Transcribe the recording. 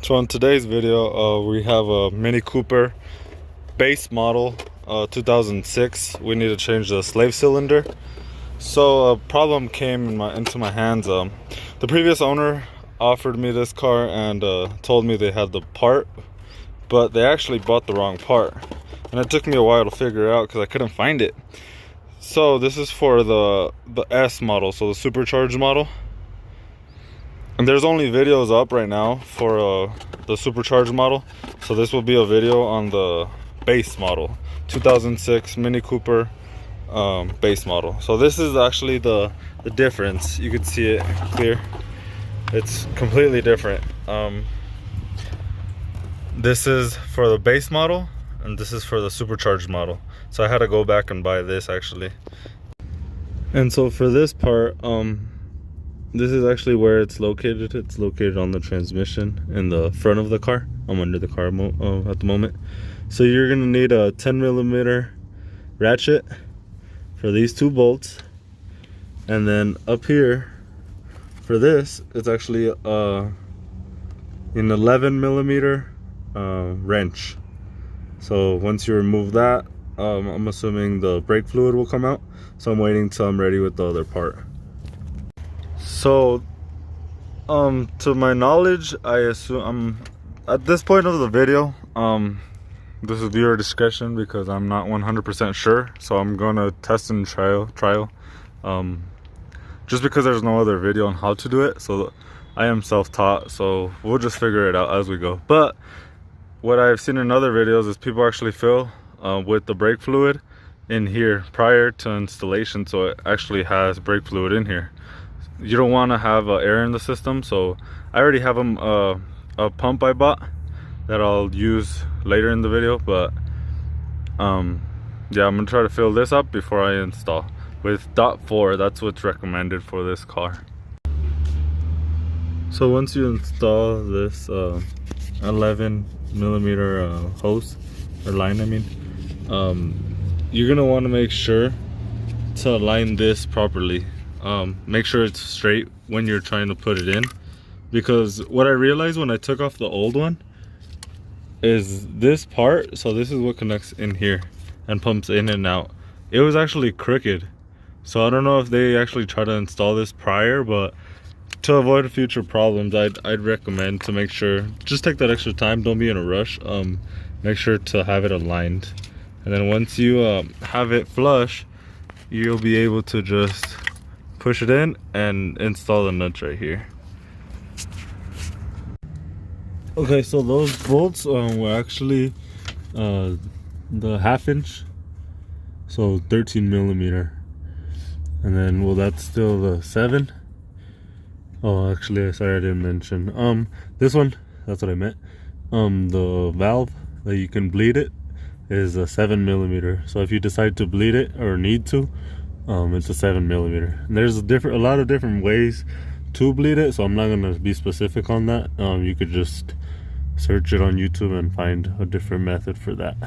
So in today's video, we have a Mini Cooper base model, 2006. We need to change the slave cylinder. So a problem came into my hands. The previous owner offered me this car and told me they had the part, but they actually bought the wrong part. And it took me a while to figure it out because I couldn't find it. So this is for the S model, so the supercharged model. And there's only videos up right now for the supercharged model. So this will be a video on the base model, 2006 Mini Cooper base model. So this is actually the difference. You can see it clear. It's completely different. This is for the base model and this is for the supercharged model. So I had to go back and buy this actually. And so for this part, this is actually where it's located. It's located on the transmission in the front of the car. I'm under the car at the moment. So you're gonna need a 10mm ratchet for these two bolts. And then up here for this, it's actually an 11mm wrench. So once you remove that, I'm assuming the brake fluid will come out. So I'm waiting till I'm ready with the other part. So to my knowledge, I assume at this point of the video, this is viewer discretion because I'm not 100% sure. So I'm gonna test and trial just because there's no other video on how to do it. So I am self-taught, so we'll just figure it out as we go. But what I've seen in other videos is people actually fill with the brake fluid in here prior to installation, so it actually has brake fluid in here. You don't want to have air in the system, so I already have a pump I bought that I'll use later in the video. But yeah, I'm gonna try to fill this up before I install with .4. That's what's recommended for this car. So once you install this 11mm hose or line, I mean, you're gonna want to make sure to align this properly. Make sure it's straight when you're trying to put it in, because what I realized when I took off the old one is this part, so this is what connects in here and pumps in and out, it was actually crooked. So I don't know if they actually try to install this prior, but to avoid future problems, I'd recommend to make sure, just take that extra time, don't be in a rush. Make sure to have it aligned, and then once you have it flush, you'll be able to just push it in and install the nuts right here. Okay, so those bolts were actually the 1/2 inch, so 13mm, and then, well, that's still the 7. Oh, actually, sorry, I didn't mention this one. That's what I meant. The valve that you can bleed it is a 7mm. So if you decide to bleed it or need to, it's a 7mm. And there's a lot of different ways to bleed it, so I'm not gonna be specific on that. You could just search it on YouTube and find a different method for that.